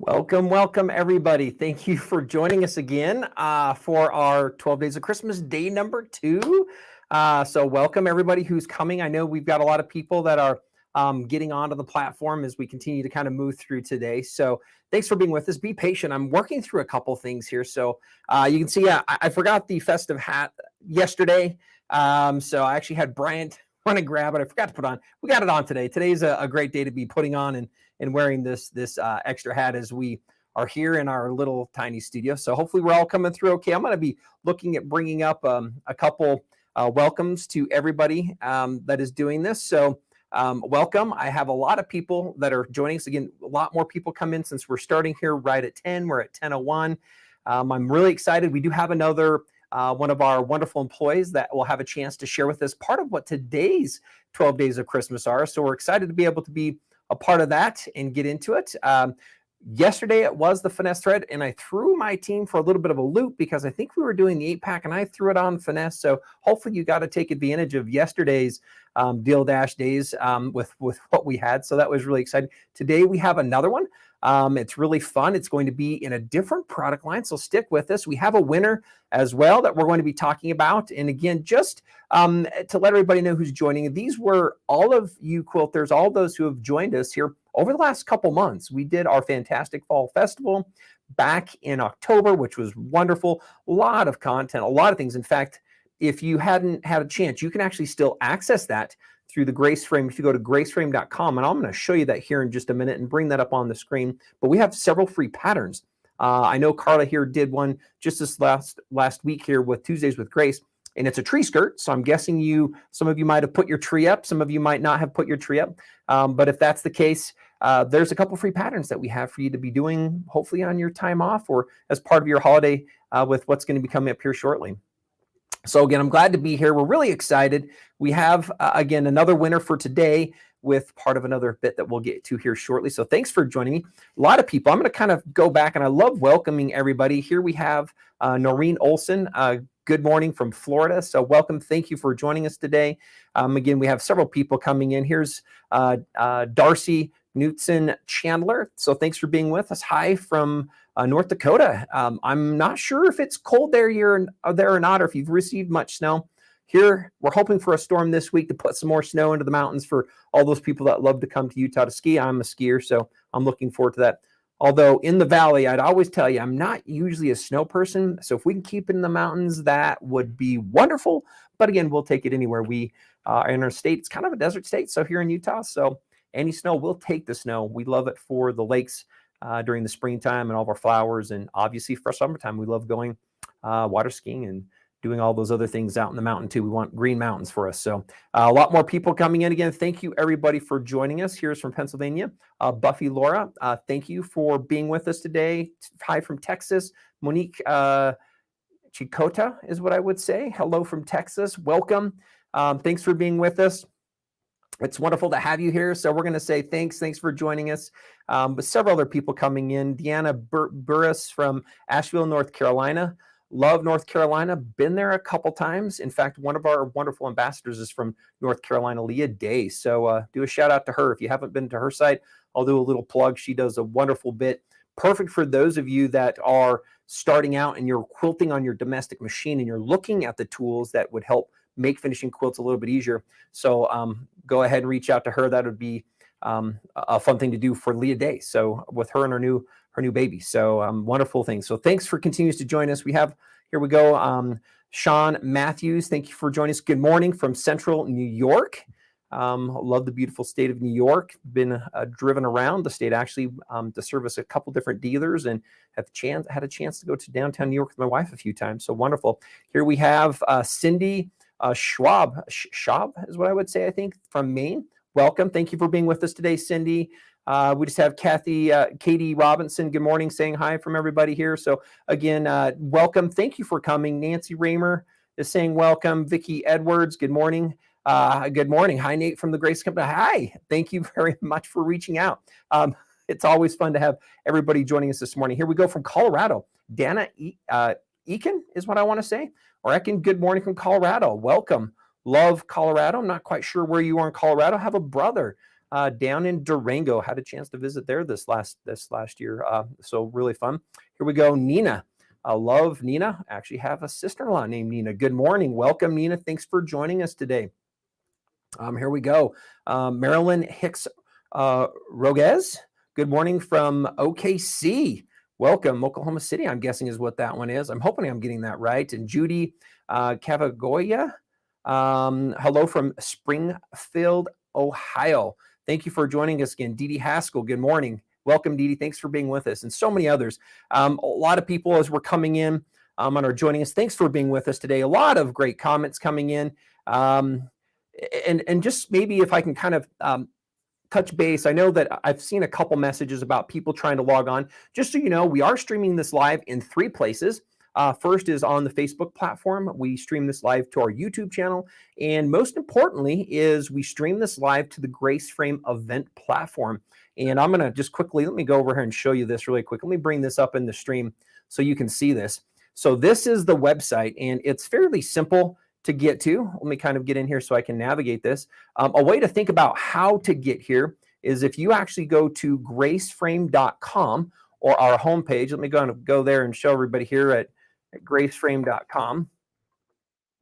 Welcome, welcome, everybody. Thank you for joining us again for our 12 Days of Christmas, day number 2. So welcome, everybody who's coming. I know we've got a lot of people that are getting onto the platform as we continue to kind of move through today. So thanks for being with us. Be patient. I'm working through a couple things here. So you can see I forgot the festive hat yesterday. So I actually had Bryant want to grab it. I forgot to put on. We got it on today. Today's a great day to be putting on and wearing this extra hat as we are here in our little tiny studio. So hopefully we're all coming through okay. I'm going to be looking at bringing up a couple welcomes to everybody that is doing this. So welcome. I have a lot of people that are joining us. Again, a lot more people come in since we're starting here right at 10. We're at 10:01. I'm really excited. We do have another one of our wonderful employees that will have a chance to share with us part of what today's 12 Days of Christmas are. So we're excited to be able to be a part of that and get into it. Yesterday it was the finesse thread, and I threw my team for a little bit of a loop because I think we were doing the 8-pack and I threw it on finesse. So hopefully you got to take advantage of yesterday's deal dash days with what we had. So that was really exciting. Today we have another one. It's really fun. It's going to be in a different product line, so stick with us. We have a winner as well that we're going to be talking about. And again, just to let everybody know who's joining, these were all of you quilters, all those who have joined us here over the last couple months. We did our fantastic fall festival back in October, which was wonderful. A lot of content, a lot of things. In fact, if you hadn't had a chance, you can actually still access that through the Grace Frame. If you go to graceframe.com, and I'm going to show you that here in just a minute and bring that up on the screen. But we have several free patterns. I know Carla here did one just this last week here with Tuesdays with Grace, and it's a tree skirt. So I'm guessing some of you might have put your tree up. Some of you might not have put your tree up. But if that's the case, there's a couple free patterns that we have for you to be doing, hopefully on your time off or as part of your holiday with what's going to be coming up here shortly. So again, I'm glad to be here. We're really excited. We have, again, another winner for today with part of another bit that we'll get to here shortly. So thanks for joining me. A lot of people. I'm going to kind of go back, and I love welcoming everybody. Here we have Noreen Olson. Good morning from Florida. So welcome. Thank you for joining us today. Again, we have several people coming in. Here's Darcy Knutson Chandler. So thanks for being with us. Hi from North Dakota. I'm not sure if it's cold there or not, or if you've received much snow. Here, we're hoping for a storm this week to put some more snow into the mountains for all those people that love to come to Utah to ski. I'm a skier, so I'm looking forward to that. Although in the valley, I'd always tell you, I'm not usually a snow person. So if we can keep it in the mountains, that would be wonderful. But again, we'll take it anywhere. We are in our state. It's kind of a desert state. So here in Utah, so any snow, we'll take the snow. We love it for the lakes during the springtime and all of our flowers. And obviously for summertime, we love going water skiing and doing all those other things out in the mountain too. We want green mountains for us. So a lot more people coming in again. Thank you everybody for joining us. Here's from Pennsylvania, Buffy Laura. Thank you for being with us today. Hi from Texas, Monique Chicota is what I would say. Hello from Texas. Welcome. Thanks for being with us. It's wonderful to have you here. So we're going to say thanks. Thanks for joining us. But several other people coming in. Deanna Burris from Asheville, North Carolina. Love North Carolina. Been there a couple times. In fact, one of our wonderful ambassadors is from North Carolina, Leah Day. So do a shout out to her. If you haven't been to her site, I'll do a little plug. She does a wonderful bit. Perfect for those of you that are starting out and you're quilting on your domestic machine and you're looking at the tools that would help make finishing quilts a little bit easier. So go ahead and reach out to her. That would be a fun thing to do for Leah Day. So with her and her new baby. So wonderful thing. So thanks for continuing to join us. We have, here we go, Sean Matthews. Thank you for joining us. Good morning from Central New York. Love the beautiful state of New York. Been driven around the state actually to service a couple different dealers and had a chance to go to downtown New York with my wife a few times. So wonderful. Here we have Cindy Schwab is what I would say, I think, from Maine. Welcome. Thank you for being with us today, Cindy. We just have Katie Robinson. Good morning, saying hi from everybody here. So again, welcome. Thank you for coming. Nancy Raymer is saying welcome. Vicki Edwards, good morning. Good morning. Hi, Nate from the Grace Company. Hi. Thank you very much for reaching out. It's always fun to have everybody joining us this morning. Here we go from Colorado. Dana Eakin is what I want to say. Or Ekin, good morning from Colorado. Welcome. Love Colorado. I'm not quite sure where you are in Colorado. I have a brother down in Durango. Had a chance to visit there this last year. So really fun. Here we go. Nina. I love Nina. I actually have a sister-in-law named Nina. Good morning. Welcome, Nina. Thanks for joining us today. Here we go. Marilyn Hicks Roguez. Good morning from OKC. Welcome, Oklahoma City, I'm guessing is what that one is. I'm hoping I'm getting that right. And Judy Cavagoya. Hello from Springfield, Ohio. Thank you for joining us again. Dee Dee Haskell, good morning. Welcome, Dee Dee. Thanks for being with us. And so many others. A lot of people as we're coming in and are joining us. Thanks for being with us today. A lot of great comments coming in. And just maybe if I can kind of touch base, I know that I've seen a couple messages about people trying to log on. Just so you know, we are streaming this live in 3 places. First is on the Facebook platform. We stream this live to our YouTube channel. And most importantly is we stream this live to the Grace Frame event platform. And I'm going to just quickly, let me go over here and show you this really quick. Let me bring this up in the stream so you can see this. So this is the website, and it's fairly simple to get to. Let me kind of get in here so I can navigate this. A way to think about how to get here is if you actually go to graceframe.com or our homepage. Let me go there and show everybody here at graceframe.com.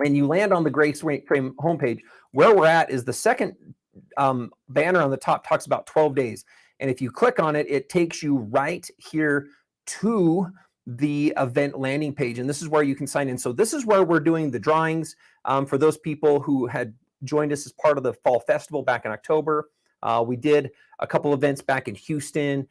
And you land on the Grace Frame homepage. Where we're at is the second banner on the top talks about 12 days. And if you click on it, it takes you right here to the event landing page. And this is where you can sign in. So this is where we're doing the drawings for those people who had joined us as part of the Fall Festival back in October. We did a couple events back in Houston.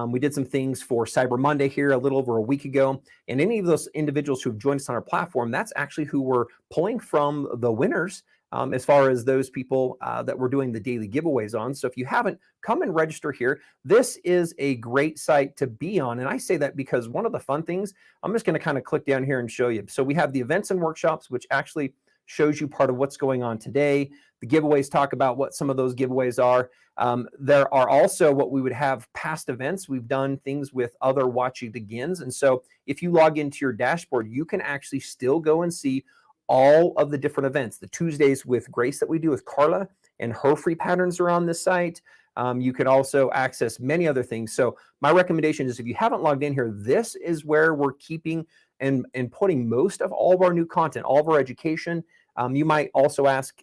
We did some things for Cyber Monday here a little over a week ago. And any of those individuals who've joined us on our platform, that's actually who we're pulling from the winners as far as those people that we're doing the daily giveaways on. So if you haven't, come and register here. This is a great site to be on. And I say that because one of the fun things, I'm just going to kind of click down here and show you. So we have the events and workshops, which actually shows you part of what's going on today. The giveaways talk about what some of those giveaways are. There are also what we would have past events. We've done things with other Watch It Agains. And so if you log into your dashboard, you can actually still go and see all of the different events. The Tuesdays with Grace that we do with Carla and her free patterns are on this site. You can also access many other things. So my recommendation is if you haven't logged in here, this is where we're keeping and putting most of all of our new content, all of our education. You might also ask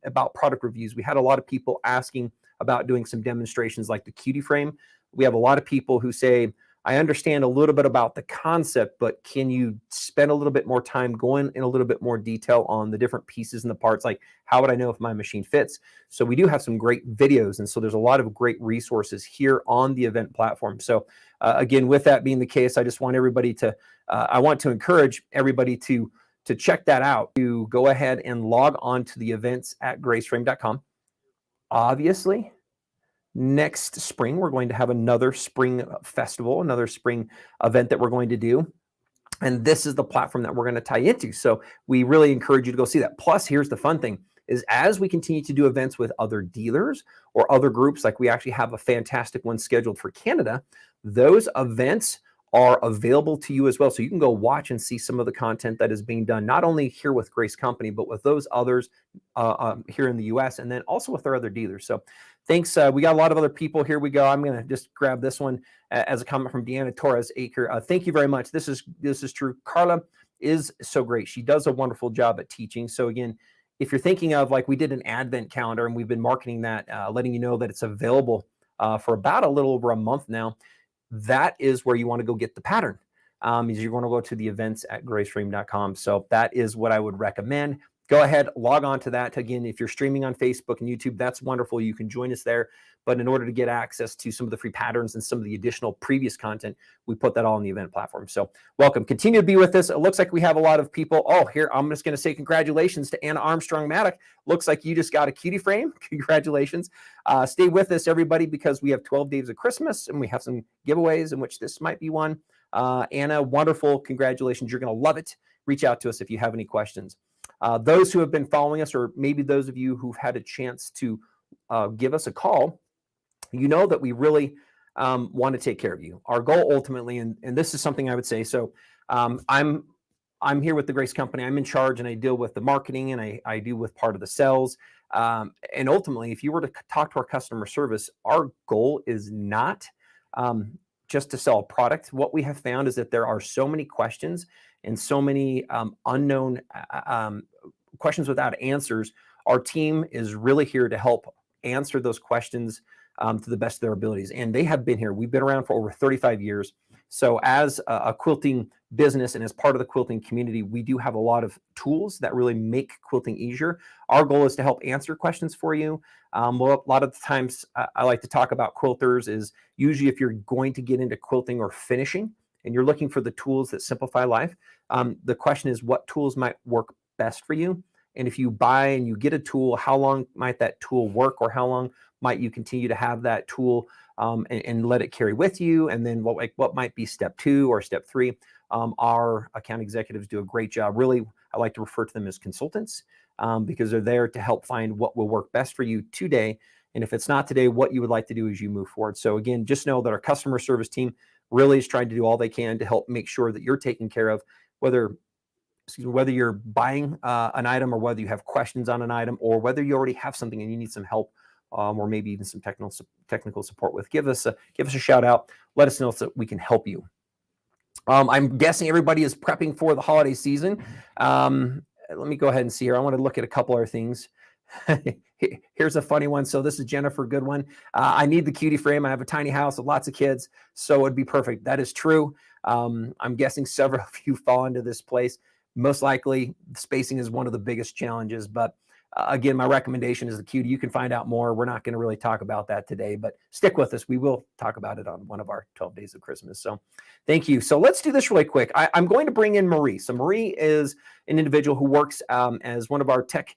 about product reviews. We had a lot of people asking about doing some demonstrations like the Cutie Frame. We have a lot of people who say, I understand a little bit about the concept, but can you spend a little bit more time going in a little bit more detail on the different pieces and the parts? Like, how would I know if my machine fits? So we do have some great videos. And so there's a lot of great resources here on the event platform. So again, with that being the case, I just want everybody to, I want to encourage everybody to check that out, to go ahead and log on to the events at graceframe.com. Obviously, next spring, we're going to have another spring festival, another spring event that we're going to do. And this is the platform that we're going to tie into. So we really encourage you to go see that. Plus, here's the fun thing, is as we continue to do events with other dealers or other groups, like we actually have a fantastic one scheduled for Canada, those events are available to you as well. So you can go watch and see some of the content that is being done, not only here with Grace Company, but with those others here in the US, and then also with our other dealers. So thanks. We got a lot of other people. Here we go. I'm going to just grab this one as a comment from Deanna Torres Acre. Thank you very much. This is true. Carla is so great. She does a wonderful job at teaching. So again, if you're thinking of, like, we did an Advent calendar and we've been marketing that, letting you know that it's available for about a little over a month now. That is where you want to go get the pattern. Is you're going to go to the events at graceframe.com. So that is what I would recommend. Go ahead, log on to that. Again, if you're streaming on Facebook and YouTube, that's wonderful. You can join us there. But in order to get access to some of the free patterns and some of the additional previous content, we put that all on the event platform. So welcome. Continue to be with us. It looks like we have a lot of people. Oh, here, I'm just going to say congratulations to Anna Armstrong-Maddock. Looks like you just got a Cutie Frame. Congratulations. Stay with us, everybody, because we have 12 days of Christmas and we have some giveaways in which this might be one. Anna, wonderful. Congratulations. You're going to love it. Reach out to us if you have any questions. Those who have been following us, or maybe those of you who've had a chance to give us a call, you know that we really want to take care of you. Our goal ultimately, and this is something I would say, so I'm here with the Grace Company. I'm in charge and I deal with the marketing and I deal with part of the sales. And ultimately, if you were to talk to our customer service, our goal is not just to sell a product. What we have found is that there are so many questions and so many unknown questions without answers. Our team is really here to help answer those questions to the best of their abilities. And they have been here. We've been around for over 35 years. So as a quilting business and as part of the quilting community, we do have a lot of tools that really make quilting easier. Our goal is to help answer questions for you. Well, a lot of the times I like to talk about quilters is usually if you're going to get into quilting or finishing and you're looking for the tools that simplify life, the question is what tools might work best for you? And if you buy and you get a tool, how long might that tool work, or how long might you continue to have that tool and let it carry with you? And then what might be step 2 or step 3? Our account executives do a great job. Really, I like to refer to them as consultants because they're there to help find what will work best for you today. And if it's not today, what you would like to do as you move forward. So again, just know that our customer service team really is trying to do all they can to help make sure that you're taken care of, whether you're buying an item or whether you have questions on an item or whether you already have something and you need some help or maybe even some technical support with. Give us a shout out. Let us know so that we can help you. I'm guessing everybody is prepping for the holiday season. Let me go ahead and see here. I want to look at a couple other things. Here's a funny one. So this is Jennifer Goodwin. I need the cutie frame. I have a tiny house with lots of kids, so it'd be perfect. That is true. I'm guessing several of you fall into this place. Most likely, spacing is one of the biggest challenges. But again, my recommendation is the cutie. You can find out more. We're not going to really talk about that today, but stick with us. We will talk about it on one of our 12 days of Christmas. So thank you. So let's do this really quick. I'm going to bring in Marie. So Marie is an individual who works as one of our tech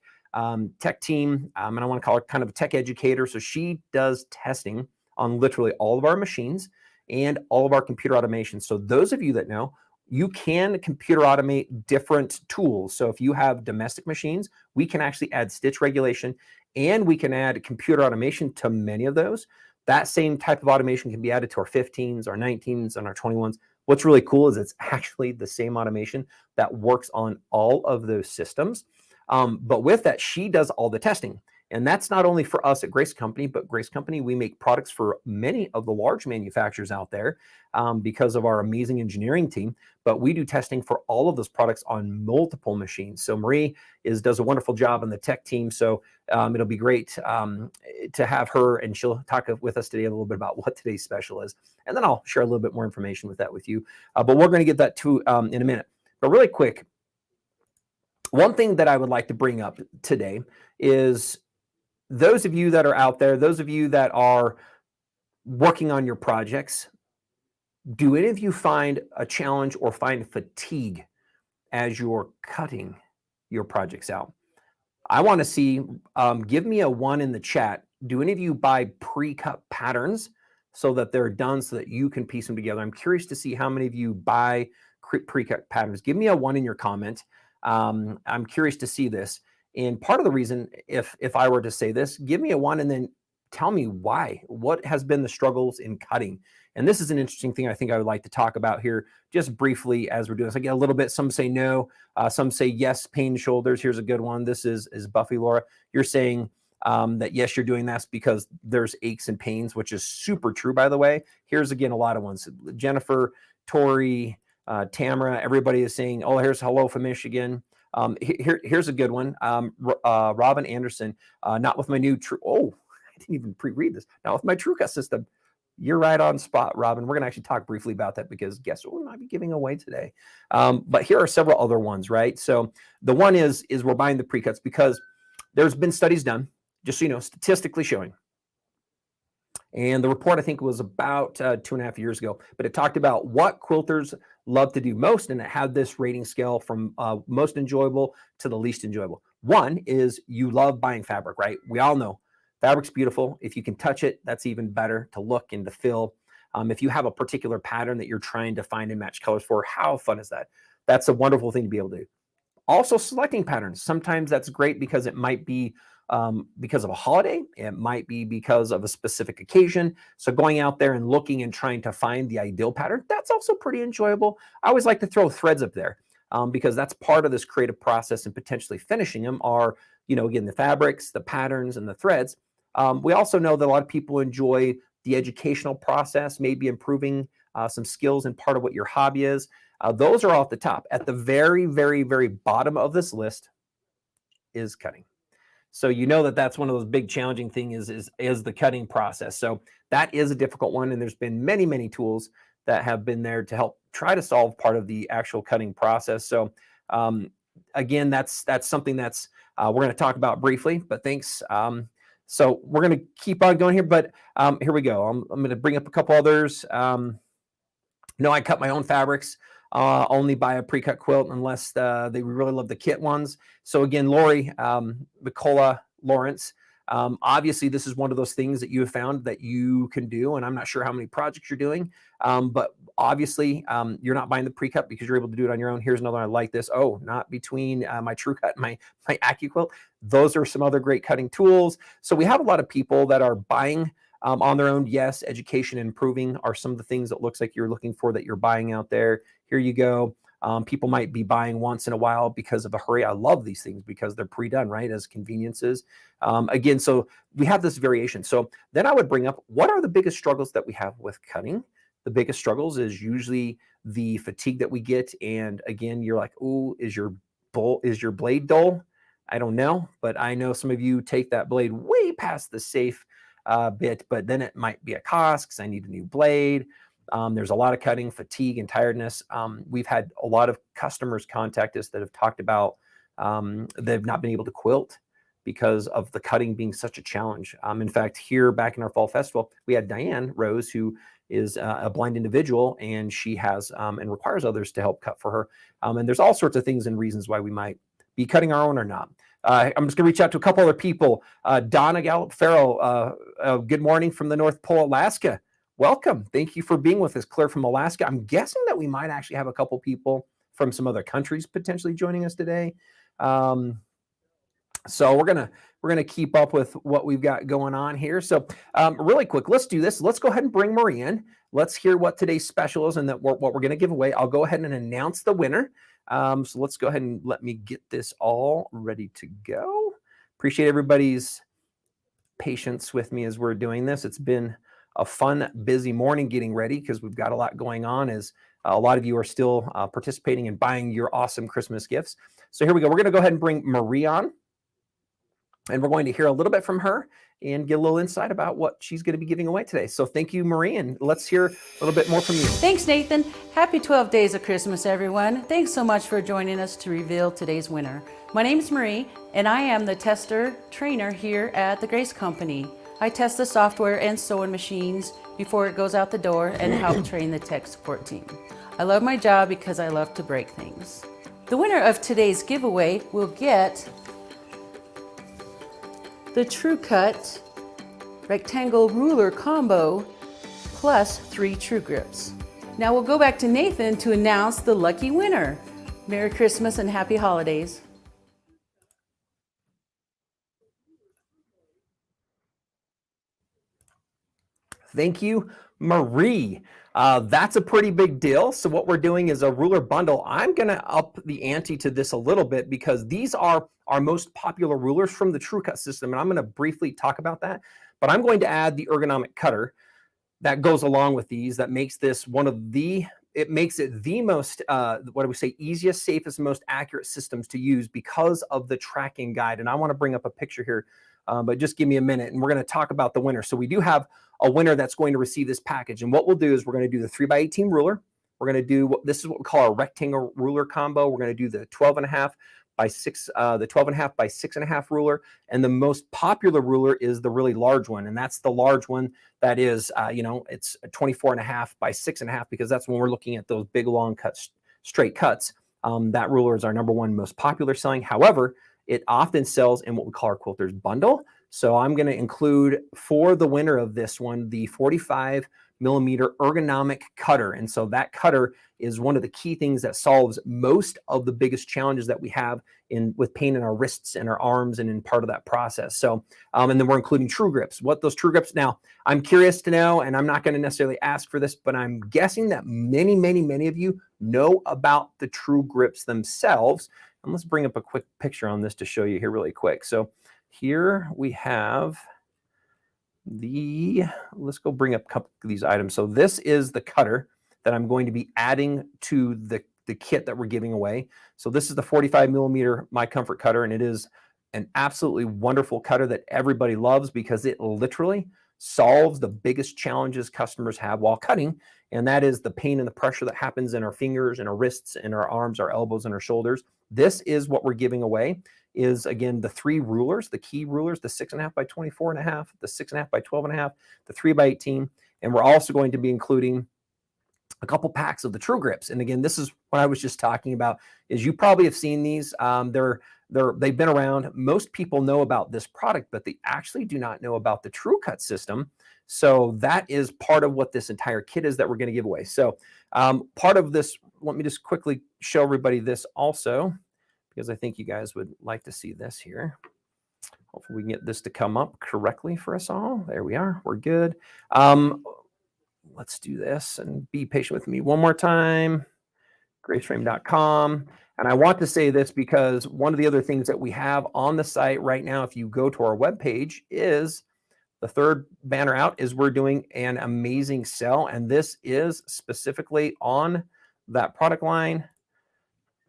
team, and I want to call her kind of a tech educator. So she does testing on literally all of our machines and all of our computer automation. So those of you that know, you can computer automate different tools. So if you have domestic machines, we can actually add stitch regulation and we can add computer automation to many of those. That same type of automation can be added to our 15s, our 19s, and our 21s. What's really cool is it's actually the same automation that works on all of those systems. But with that, she does all the testing. And that's not only for us at Grace Company, but Grace Company, we make products for many of the large manufacturers out there because of our amazing engineering team. But we do testing for all of those products on multiple machines. So Marie does a wonderful job on the tech team. So it'll be great to have her, and she'll talk with us today a little bit about what today's special is. And then I'll share a little bit more information with you. But we're going to get that to in a minute. But really quick, one thing that I would like to bring up today is those of you that are out there, those of you that are working on your projects, do any of you find a challenge or find fatigue as you're cutting your projects out? I want to see, give me a 1 in the chat. Do any of you buy pre-cut patterns so that they're done so that you can piece them together? I'm curious to see how many of you buy pre-cut patterns. Give me a 1 in your comment. I'm curious to see this. And part of the reason, if I were to say this, give me a 1 and then tell me why. What has been the struggles in cutting? And this is an interesting thing I think I would like to talk about here just briefly as we're doing this. I get a little bit, some say no, some say yes, pain shoulders. Here's a good one. This is Buffy Laura. You're saying that yes, you're doing that because there's aches and pains, which is super true, by the way. Here's again a lot of ones. Jennifer, Tori, Tamara, everybody is saying, oh, here's hello from Michigan. Here's a good one. Robin Anderson, not with my new I didn't even pre-read this. Not with my TrueCut system. You're right on spot, Robin. We're going to actually talk briefly about that because guess what we might be giving away today. But here are several other ones, right? So the one is we're buying the pre-cuts because there's been studies done, just so you know, statistically showing. And the report, I think, was about 2.5 years ago, but it talked about what quilters love to do most, and it had this rating scale from most enjoyable to the least enjoyable. 1 is you love buying fabric, right? We all know fabric's beautiful. If you can touch it, that's even better to look and to feel. If you have a particular pattern that you're trying to find and match colors for, how fun is that? That's a wonderful thing to be able to do. Also, selecting patterns. Sometimes that's great because it might be because of a holiday. It might be because of a specific occasion. So going out there and looking and trying to find the ideal pattern, that's also pretty enjoyable. I always like to throw threads up there. because that's part of this creative process and potentially finishing them are, again, the fabrics, the patterns, and the threads. We also know that a lot of people enjoy the educational process, maybe improving some skills in part of what your hobby is. Those are all at the top. At the very, very, very bottom of this list is cutting. So that's one of those big challenging things is the cutting process. So that is a difficult one, and there's been many, many tools that have been there to help try to solve part of the actual cutting process. So again, that's something that's we're going to talk about briefly, but thanks. So we're going to keep on going here, but here we go. I'm going to bring up a couple others. No, I cut my own fabrics. Only buy a pre-cut quilt unless they really love the kit ones. So again, Lori, Nicola Lawrence, obviously this is one of those things that you have found that you can do, and I'm not sure how many projects you're doing, but obviously you're not buying the pre-cut because you're able to do it on your own. Here's another one. I like this. Oh, not between my TrueCut and my AccuQuilt. Those are some other great cutting tools. So we have a lot of people that are buying on their own. Yes, education and improving are some of the things that looks like you're looking for that you're buying out there. Here you go. People might be buying once in a while because of a hurry. I love these things because they're pre-done, right, as conveniences. Again, so we have this variation. So then I would bring up, what are the biggest struggles that we have with cutting? The biggest struggles is usually the fatigue that we get. And again, you're like, oh, is your blade dull? I don't know, but I know some of you take that blade way past the safe bit, but then it might be a cost because I need a new blade. There's a lot of cutting, fatigue, and tiredness. We've had a lot of customers contact us that have talked about they've not been able to quilt because of the cutting being such a challenge. In fact, here back in our fall festival, we had Diane Rose, who is a blind individual, and she has and requires others to help cut for her. And there's all sorts of things and reasons why we might be cutting our own or not. I'm just going to reach out to a couple other people. Donna Gallup Farrell, good morning from the North Pole, Alaska. Welcome. Thank you for being with us, Claire from Alaska. I'm guessing that we might actually have a couple people from some other countries potentially joining us today. So we're gonna keep up with what we've got going on here. So really quick, let's do this. Let's go ahead and bring Marie in. Let's hear what today's special is and what we're going to give away. I'll go ahead and announce the winner. So let's go ahead and let me get this all ready to go. Appreciate everybody's patience with me as we're doing this. It's been a fun, busy morning getting ready because we've got a lot going on as a lot of you are still participating and buying your awesome Christmas gifts. So here we go. We're going to go ahead and bring Marie on, and we're going to hear a little bit from her and get a little insight about what she's going to be giving away today. So thank you, Marie, and let's hear a little bit more from you. Thanks, Nathan. Happy 12 days of Christmas, everyone. Thanks so much for joining us to reveal today's winner. My name is Marie, and I am the tester trainer here at the Grace Company. I test the software and sewing machines before it goes out the door and help train the tech support team. I love my job because I love to break things. The winner of today's giveaway will get the TrueCut rectangle ruler combo plus 3 True Grips. Now we'll go back to Nathan to announce the lucky winner. Merry Christmas and Happy Holidays. Thank you, Marie. That's a pretty big deal. So what we're doing is a ruler bundle. I'm going to up the ante to this a little bit because these are our most popular rulers from the TrueCut system, and I'm going to briefly talk about that. But I'm going to add the ergonomic cutter that goes along with these. That makes this one of the, it makes it the most, what do we say, easiest, safest, most accurate systems to use because of the tracking guide. And I want to bring up a picture here, but just give me a minute, and we're going to talk about the winner. So we do have a winner that's going to receive this package. And what we'll do is we're going to do the 3x18 ruler. We're going to do, this is what we call a rectangle ruler combo. We're going to do the 12.5 by 6, the 12.5 by 6.5 ruler. And the most popular ruler is the really large one. And that's the large one that is, it's 24.5 by 6.5, because that's when we're looking at those big, long cuts, straight cuts. That ruler is our #1 most popular selling. However, it often sells in what we call our quilters bundle. So I'm going to include for the winner of this one, the 45 millimeter ergonomic cutter. And so that cutter is one of the key things that solves most of the biggest challenges that we have with pain in our wrists and our arms and in part of that process. So, and then we're including True Grips. What those True Grips, now I'm curious to know, and I'm not going to necessarily ask for this, but I'm guessing that many of you know about the True Grips themselves. And let's bring up a quick picture on this to show you here really quick. So here we have let's go bring up a couple of these items. So this is the cutter that I'm going to be adding to the kit that we're giving away. So this is the 45 millimeter My Comfort cutter, and it is an absolutely wonderful cutter that everybody loves because it literally solves the biggest challenges customers have while cutting, and that is the pain and the pressure that happens in our fingers and our wrists and our arms, our elbows and our shoulders. This is what we're giving away, is again the 3 rulers, the key rulers, the 6.5 by 24.5, the 6.5 by 12.5, the 3 by 18, and we're also going to be including a couple packs of the True Grips. And again, this is what I was just talking about, is you probably have seen these. They've been around. Most people know about this product, but they actually do not know about the TrueCut system. So that is part of what this entire kit is that we're going to give away. So part of this, let me just quickly show everybody this also, because I think you guys would like to see this here. Hopefully we can get this to come up correctly for us all. There we are. We're good. Let's do this and be patient with me one more time. graceframe.com. And I want to say this because one of the other things that we have on the site right now, if you go to our webpage, is the third banner out, is we're doing an amazing sale. And this is specifically on that product line.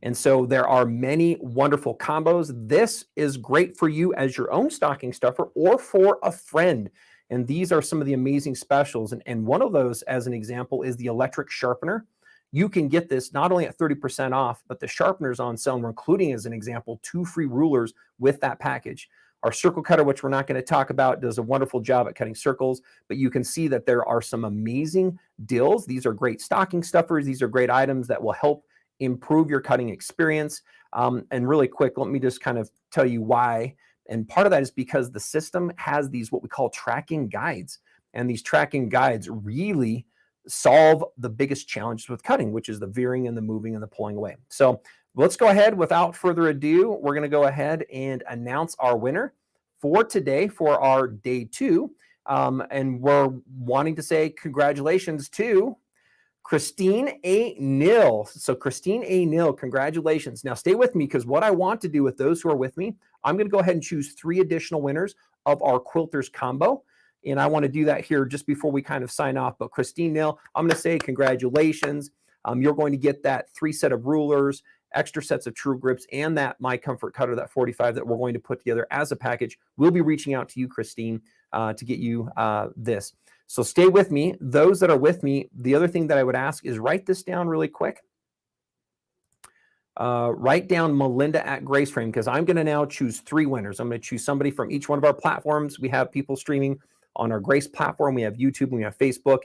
And so there are many wonderful combos. This is great for you as your own stocking stuffer or for a friend. And these are some of the amazing specials. And one of those, as an example, is the electric sharpener. You can get this not only at 30% off, but the sharpener's on sale. And we're including, as an example, 2 free rulers with that package. Our circle cutter, which we're not going to talk about, does a wonderful job at cutting circles, but you can see that there are some amazing deals. These are great stocking stuffers. These are great items that will help improve your cutting experience. And really quick, let me just kind of tell you why. And part of that is because the system has these what we call tracking guides. And these tracking guides really solve the biggest challenges with cutting, which is the veering and the moving and the pulling away. So let's go ahead. Without further ado, we're going to go ahead and announce our winner for today for our day 2. And we're wanting to say congratulations to Christine A. Nill. So Christine A. Nill, congratulations. Now stay with me, because what I want to do with those who are with me, I'm going to go ahead and choose 3 additional winners of our Quilters combo. And I want to do that here just before we kind of sign off. But Christine Nill, I'm going to say congratulations. You're going to get that 3 set of rulers, extra sets of True Grips, and that My Comfort cutter, that 45 that we're going to put together as a package. We'll be reaching out to you, Christine, to get you this. So stay with me. Those that are with me, the other thing that I would ask is write this down really quick. Write down Melinda at GraceFrame, because I'm going to now choose 3 winners. I'm going to choose somebody from each one of our platforms. We have people streaming on our Grace platform. We have YouTube, and we have Facebook.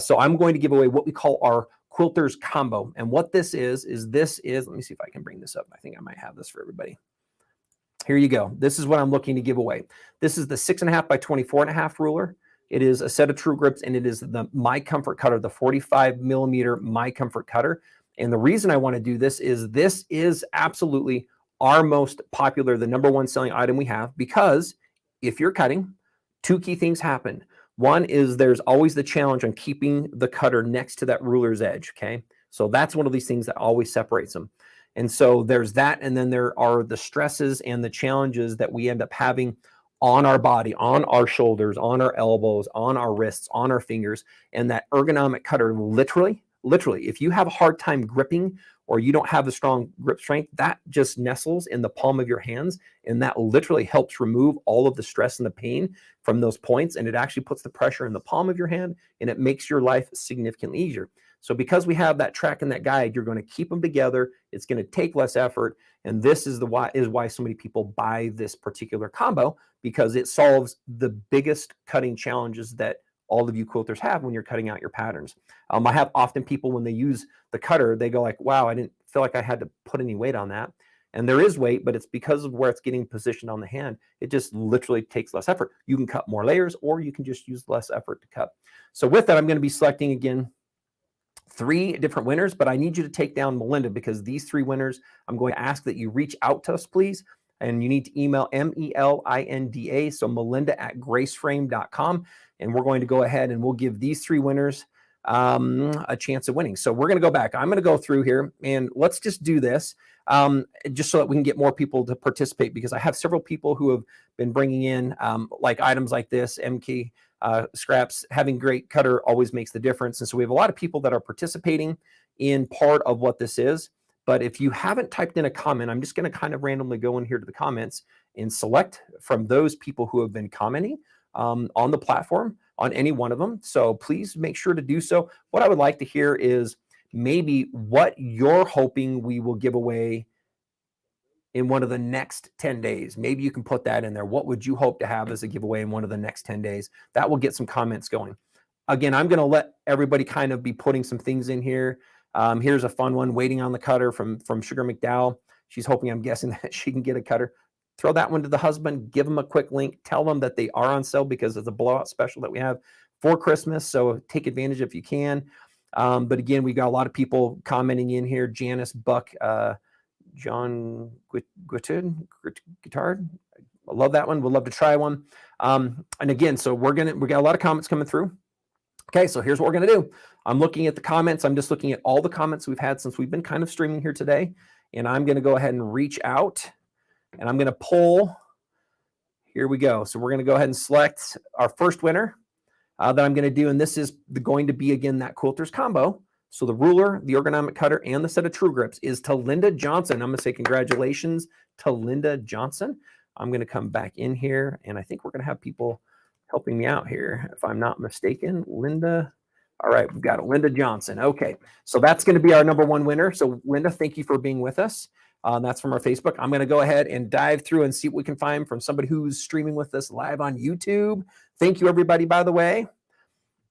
So I'm going to give away what we call our Quilters combo. And what this is let me see if I can bring this up. I think I might have this for everybody. Here you go. This is what I'm looking to give away. This is the 6.5 by 24.5 ruler. It is a set of True Grips, and it is the My Comfort cutter, the 45 millimeter My Comfort cutter. And the reason I want to do this is absolutely our most popular, the #1 selling item we have, because if you're cutting, 2 key things happen. One is there's always the challenge on keeping the cutter next to that ruler's edge, okay? So that's one of these things that always separates them. And so there's that, and then there are the stresses and the challenges that we end up having on our body, on our shoulders, on our elbows, on our wrists, on our fingers. And that ergonomic cutter, literally, if you have a hard time gripping or you don't have the strong grip strength, that just nestles in the palm of your hands. And that literally helps remove all of the stress and the pain from those points. And it actually puts the pressure in the palm of your hand, and it makes your life significantly easier. So because we have that track and that guide, you're going to keep them together. It's going to take less effort. And this is why so many people buy this particular combo, because it solves the biggest cutting challenges that all of you quilters have when you're cutting out your patterns. I have often people, when they use the cutter, they go like, wow, I didn't feel like I had to put any weight on that. And there is weight, but it's because of where it's getting positioned on the hand. It just literally takes less effort. You can cut more layers, or you can just use less effort to cut. So with that, I'm going to be selecting again 3 different winners, but I need you to take down Melinda, because these 3 winners, I'm going to ask that you reach out to us, please. And you need to email MELINDA, so melinda@graceframe.com. And we're going to go ahead and we'll give these 3 winners a chance of winning. So we're going to go back. I'm going to go through here, and let's just do this just so that we can get more people to participate, because I have several people who have been bringing in like items like this, MK scraps. Having great cutter always makes the difference. And so we have a lot of people that are participating in part of what this is. But if you haven't typed in a comment, I'm just going to kind of randomly go in here to the comments and select from those people who have been commenting on the platform on any one of them. So please make sure to do so. What I would like to hear is maybe what you're hoping we will give away in one of the next 10 days. Maybe you can put that in there. What would you hope to have as a giveaway in one of the next 10 days? That will get some comments going. Again, I'm going to let everybody kind of be putting some things in here. Here's a fun one, waiting on the cutter from Sugar McDowell. She's hoping, I'm guessing, that she can get a cutter. Throw that one to the husband, give them a quick link, tell them that they are on sale because it's a blowout special that we have for Christmas. So take advantage if you can. But again, we got a lot of people commenting in here. Janice Buck, John Guitard. I love that one. We'd love to try one. And again, so we got a lot of comments coming through. Okay, so here's what we're going to do. I'm looking at the comments. I'm just looking at all the comments we've had since we've been kind of streaming here today. And I'm going to go ahead and reach out, and I'm going to pull. Here we go. So we're going to go ahead and select our first winner that I'm going to do. And this is going to be, again, that quilters combo. So the ruler, the ergonomic cutter, and the set of True Grips is to Linda Johnson. I'm going to say congratulations to Linda Johnson. I'm going to come back in here, and I think we're going to have people helping me out here, if I'm not mistaken. Linda. All right, we've got Linda Johnson. Okay, so that's going to be our #1 winner. So Linda, thank you for being with us. That's from our Facebook. I'm going to go ahead and dive through and see what we can find from somebody who's streaming with us live on YouTube. Thank you, everybody, by the way.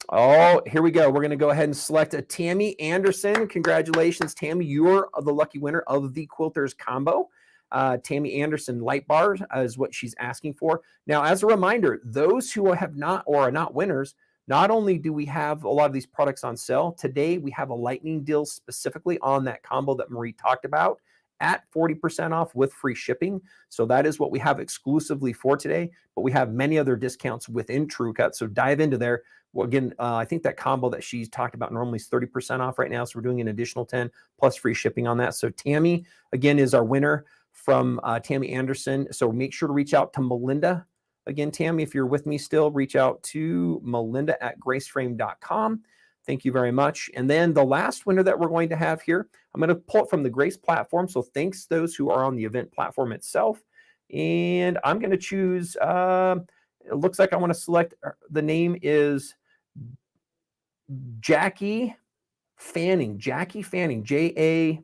Oh, here we go. We're going to go ahead and select a Tammy Anderson. Congratulations, Tammy. You're the lucky winner of the Quilters combo. Tammy Anderson light bars is what she's asking for. Now, as a reminder, those who have not or are not winners, not only do we have a lot of these products on sale, today we have a lightning deal specifically on that combo that Marie talked about at 40% off with free shipping. So that is what we have exclusively for today, but we have many other discounts within TrueCut. So dive into there. Well, again, I think that combo that she's talked about normally is 30% off right now. So we're doing an additional 10 plus free shipping on that. So Tammy, again, is our winner from Tammy Anderson. So make sure to reach out to Melinda. Again, Tammy, if you're with me still, reach out to melinda@graceframe.com. Thank you very much. And then the last winner that we're going to have here, I'm going to pull it from the Grace platform. So thanks to those who are on the event platform itself. And I'm going to choose, it looks like I want to select, the name is Jackie Fanning. Jackie Fanning, JACQUI,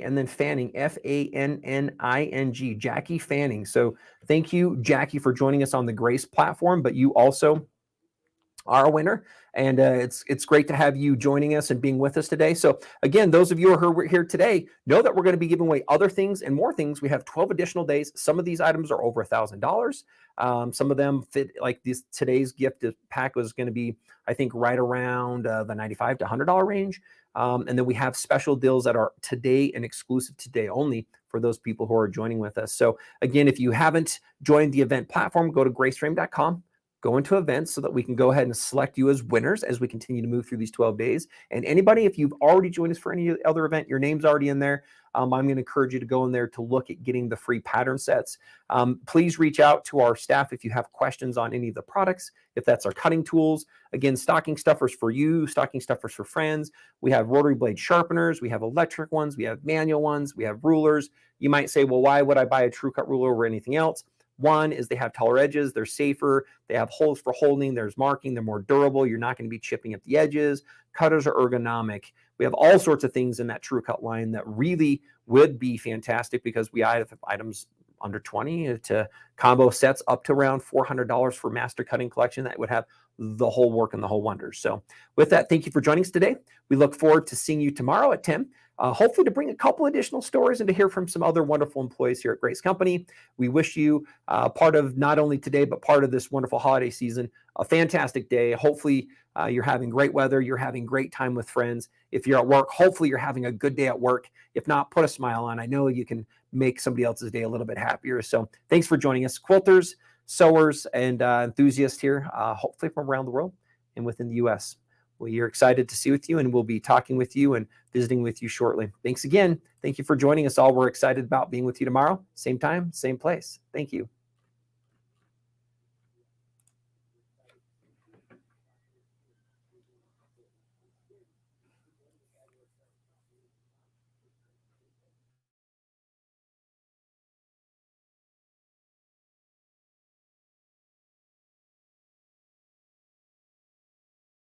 and then Fanning, FANNING, Jackie Fanning. So thank you, Jackie, for joining us on the Grace platform, but you also are a winner. And it's great to have you joining us and being with us today. So again, those of you who are here today know that we're going to be giving away other things and more things. We have 12 additional days. Some of these items are over $1,000. Some of them fit, like this today's gift pack was going to be, I think, right around the $95 to $100 range. And then we have special deals that are today and exclusive today only for those people who are joining with us. So again, if you haven't joined the event platform, go to graceframe.com. Go into events so that we can go ahead and select you as winners as we continue to move through these 12 days. And anybody, if you've already joined us for any other event, your name's already in there. I'm going to encourage you to go in there to look at getting the free pattern sets. Please reach out to our staff if you have questions on any of the products, if that's our cutting tools. Again, stocking stuffers for you, stocking stuffers for friends. We have rotary blade sharpeners. We have electric ones. We have manual ones. We have rulers. You might say, well, why would I buy a TrueCut ruler over anything else? One is they have taller edges, they're safer, they have holes for holding, there's marking, they're more durable, you're not going to be chipping at the edges. Cutters are ergonomic. We have all sorts of things in that TrueCut line that really would be fantastic because we have items under 20 to combo sets up to around $400 for master cutting collection that would have the whole work and the whole wonders. So with that, thank you for joining us today. We look forward to seeing you tomorrow at 10. Hopefully to bring a couple additional stories and to hear from some other wonderful employees here at Grace Company. We wish you part of not only today, but part of this wonderful holiday season, a fantastic day. Hopefully you're having great weather. You're having great time with friends. If you're at work, hopefully you're having a good day at work. If not, put a smile on. I know you can make somebody else's day a little bit happier. So thanks for joining us, quilters, sewers, and enthusiasts here, hopefully from around the world and within the U.S. We are excited to see with you, and we'll be talking with you and visiting with you shortly. Thanks again. Thank you for joining us all. We're excited about being with you tomorrow. Same time, same place. Thank you.